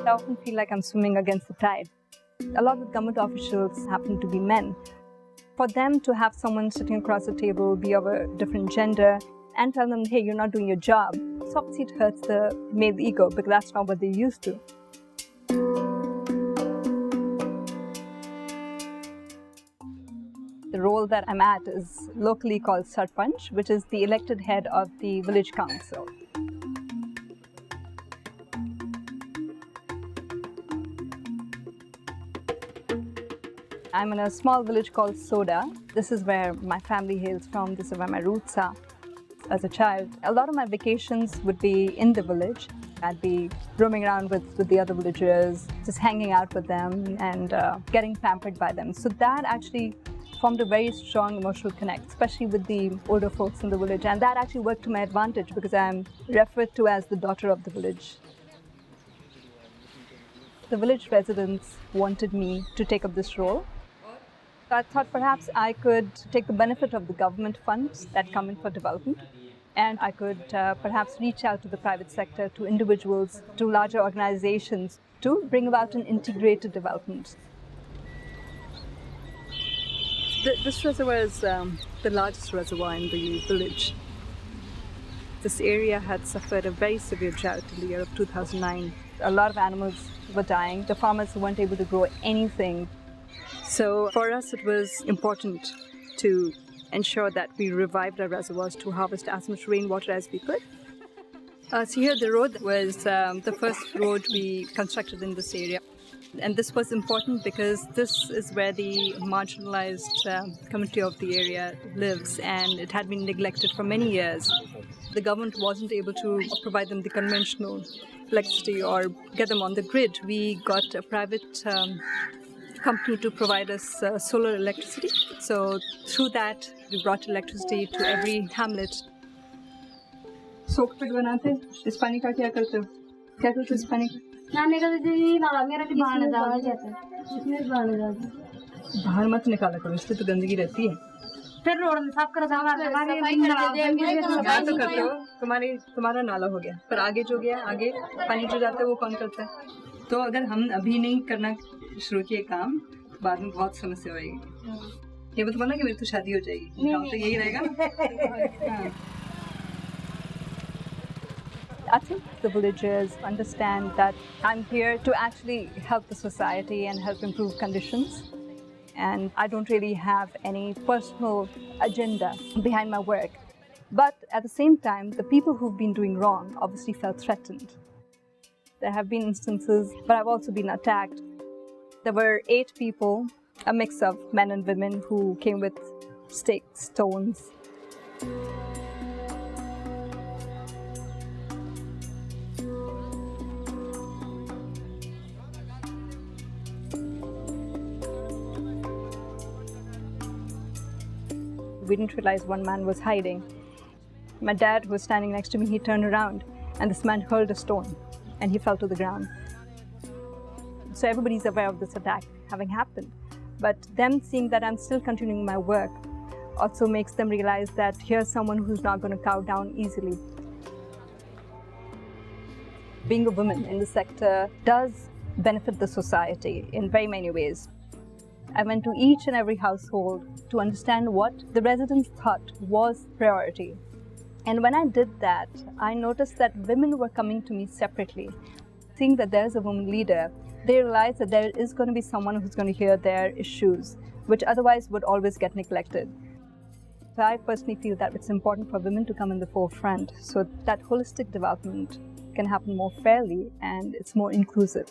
I often feel like I'm swimming against the tide. A lot of government officials happen to be men. For them to have someone sitting across the table be of a different gender and tell them, hey, you're not doing your job, so obviously it hurts the male ego because that's not what they're used to. The role that I'm at is locally called sarpanch, which is the elected head of the village council. I'm in a small village called Soda. This is where my family hails from. This is where my roots are. As a child, a lot of my vacations would be in the village. I'd be roaming around with the other villagers, just hanging out with them and getting pampered by them. So that actually formed a very strong emotional connect, especially with the older folks in the village. And that actually worked to my advantage because I'm referred to as the daughter of the village. The village residents wanted me to take up this role. I thought perhaps I could take the benefit of the government funds that come in for development, and I could perhaps reach out to the private sector, to individuals, to larger organizations to bring about an integrated development. This reservoir is the largest reservoir in the village. This area had suffered a very severe drought in the year of 2009. A lot of animals were dying. The farmers weren't able to grow anything. So for us, it was important to ensure that we revived our reservoirs to harvest as much rainwater as we could. So here the road was the first road we constructed in this area. And this was important because this is where the marginalized community of the area lives, and it had been neglected for many years. The government wasn't able to provide them the conventional electricity or get them on the grid. We got a private company to provide us solar electricity. So through that, we brought electricity to every hamlet. सोखपट बनाते इस पानी का क्या करते हो? क्या करते हो इस पानी का? नाने का दीदी ना मेरा भी बाहर जाता है इसमें बाहर जाता है बाहर मत निकाला करो, इससे तो गंदगी रहती है। फिर रोड में साफ कर जाना सफाई तो करते हो, तुम्हारा नाला हो गया, पर आगे जो गया, आगे पानी जो जाता है वो कौन करता है? तो अगर हम अभी नहीं करना शुरू किए काम, बाद में बहुत समस्या होगी। ये मत बोलना कि मेरी तो शादी हो जाएगी, गाँव तो यही रहेगा। I think the villagers understand that I'm here to actually help the society and help improve conditions. And I don't really have any personal agenda behind my work. But at the same time, the people who've been doing wrong obviously felt threatened. There have been instances, but I've also been attacked. There were 8 people, a mix of men and women, who came with sticks, stones. We didn't realize one man was hiding. My dad, who was standing next to me, he turned around and this man hurled a stone and he fell to the ground. So everybody's aware of this attack having happened. But them seeing that I'm still continuing my work also makes them realize that here's someone who's not going to cow down easily. Being a woman in the sector does benefit the society in very many ways. I went to each and every household to understand what the residents thought was priority. And when I did that, I noticed that women were coming to me separately. Seeing that there's a woman leader, they realized that there is going to be someone who's going to hear their issues, which otherwise would always get neglected. So I personally feel that it's important for women to come in the forefront so that holistic development can happen more fairly and it's more inclusive.